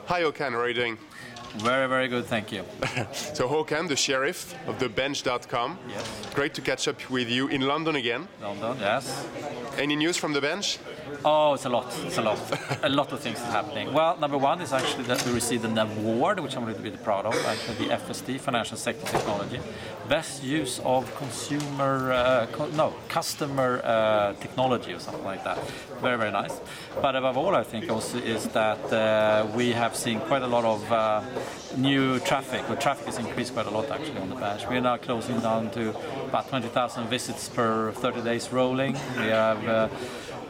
Hi Hakan, how are you doing? Very, very good, thank you. So Hakan, the sheriff of thebench.com. Yes. Great to catch up with you in London again. London, yes. Any news from the bench? Oh, it's a lot. A lot of things is happening. Well, number one is actually that we received an award, which I'm a little bit proud of, actually the FST, Financial Sector Technology. Best use of customer technology or something like that. Very, very nice. But above all, I think also is that we have seen quite a lot of new traffic, where traffic has increased quite a lot actually on the bench. We're now closing down to about 20,000 visits per 30 days rolling. We have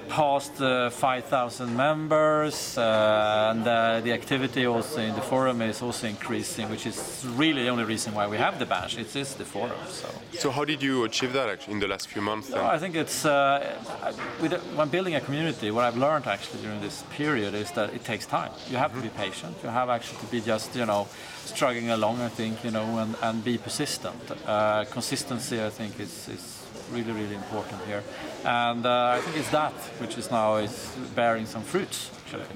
past 5,000 members, and the activity also in the forum is also increasing, which is really the only reason why we have the bench. It is the forum. So how did you achieve that actually in the last few months? No, I think it's when building a community, what I've learned actually during this period is that it takes time. You have to be patient. You have actually to be just struggling along. I think and be persistent. Consistency, I think, is really, really important here, and I think it's that which is now bearing some fruits actually.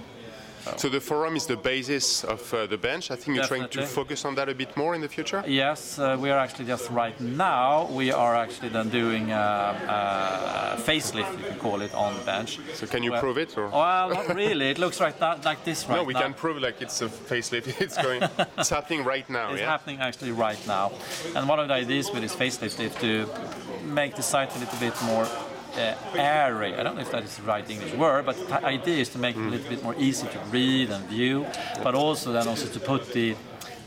So the forum is the basis of the bench. I think you're trying to focus on that a bit more in the future? Yes, we are actually just right now, we are actually then doing a facelift, you can call it, on the bench. So can you prove it? Or? Well, not really. It looks like this right now. No, we can prove like it's a facelift. It's happening right now. It's happening actually right now. And one of the ideas with this facelift is to make the site a little bit more airy. I don't know if that is the right English word, but the idea is to make it a little bit more easy to read and view, but also to put the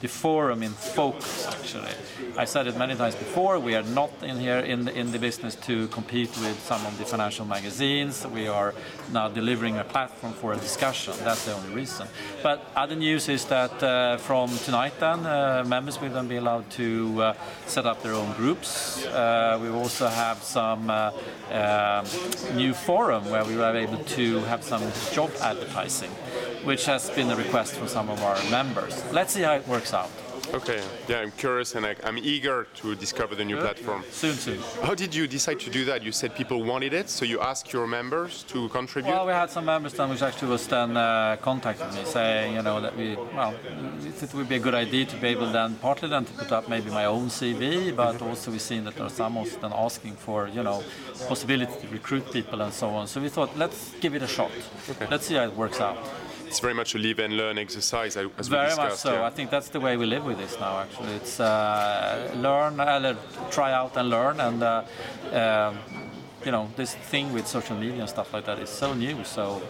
forum in focus actually. I said it many times before, we are not in the business to compete with some of the financial magazines. We are now delivering a platform for a discussion. That's the only reason. But other news is that from tonight then, members will then be allowed to set up their own groups. We also have some new forum where we were able to have some job advertising, which has been a request from some of our members. Let's see how it works out. Okay, yeah, I'm curious and I'm eager to discover the new platform. Soon. How did you decide to do that? You said people wanted it, so you asked your members to contribute? Well, we had some members then which actually was then contacting me saying, that it would be a good idea to be able then partly then to put up maybe my own CV, but also we've seen that there are some also then asking for, possibility to recruit people and so on. So we thought, let's give it a shot. Okay. Let's see how it works out. It's very much a live and learn exercise, as we discussed. Very much so. Yeah. I think that's the way we live with this now. Actually, it's try out and learn, and this thing with social media and stuff like that is so new. So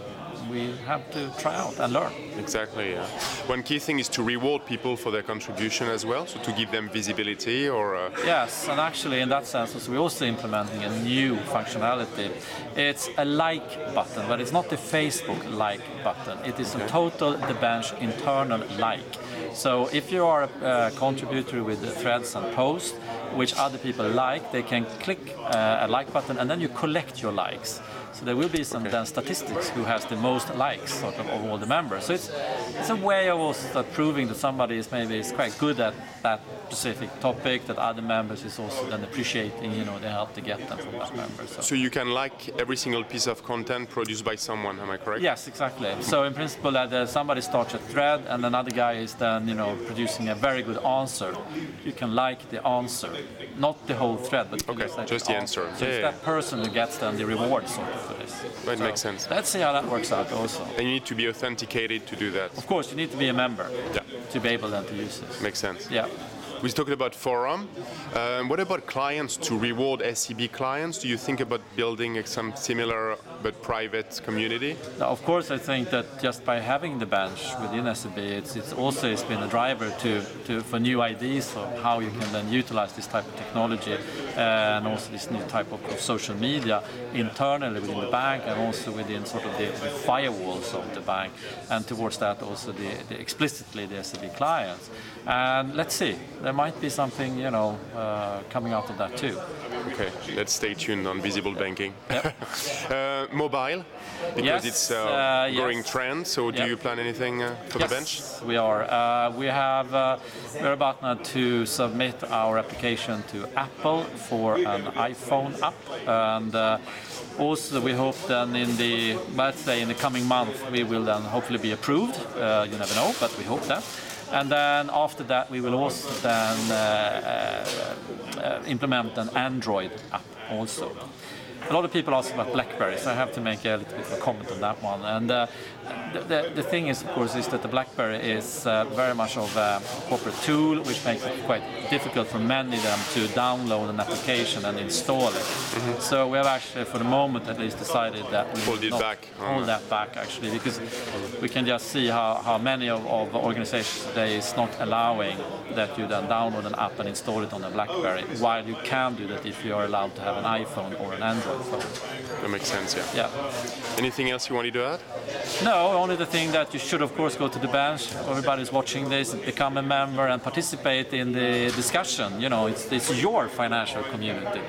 we have to try out and learn. Exactly. Yeah. One key thing is to reward people for their contribution as well, so to give them visibility or. Yes, and actually in that sense, we're also implementing a new functionality. It's a like button, but it's not the Facebook like button. It is a total The Bench internal like. So if you are a contributor with the threads and posts, which other people like, they can click a like button and then you collect your likes. So there will be some then statistics who has the most likes of all the members. So it's a way of also proving that somebody is quite good at that specific topic, that other members is also then appreciating the help they get them from that member. So you can like every single piece of content produced by someone, am I correct? Yes, exactly. So in principle that somebody starts a thread and another guy is then producing a very good answer. You can like the answer, not the whole thread, but just the answer. So it's that person who gets then the reward sort of for this. That makes sense. Let's see how that works out also. And you need to be authenticated to do that. Of course, you need to be a member to be able then to use this. Makes sense. Yeah. We talked about forum. What about clients to reward SEB clients? Do you think about building some similar but private community? Now, of course, I think that just by having the bench within SEB, it's also been a driver for new ideas of how you can then utilize this type of technology and also this new type of social media internally within the bank and also within sort of the firewalls of the bank, and towards that also explicitly the SEB clients. And let's see, there might be something coming out of that too. Okay, let's stay tuned on visible banking. Yep. Mobile, because Yes, it's a growing yes. trend. So do Yep. you plan anything for the bench? We are. We're about now to submit our application to Apple for an iPhone app, and also we hope then in the coming month we will then hopefully be approved. You never know, but we hope that. And then after that we will also then implement an Android app also. A lot of people ask about BlackBerry, so I have to make a little bit of a comment on that one. And the thing is, of course, is that the BlackBerry is very much of a corporate tool, which makes it quite difficult for many of them to download an application and install it. Mm-hmm. So we have actually, for the moment at least, decided that we will not hold that back, actually, because we can just see how many of organizations today is not allowing that you then download an app and install it on a BlackBerry, while you can do that if you are allowed to have an iPhone or an Android phone. That makes sense, yeah. Yeah. Anything else you wanted to add? No, only the thing that you should, of course, go to the bench. Everybody's watching this, become a member and participate in the discussion. You know, it's your financial community.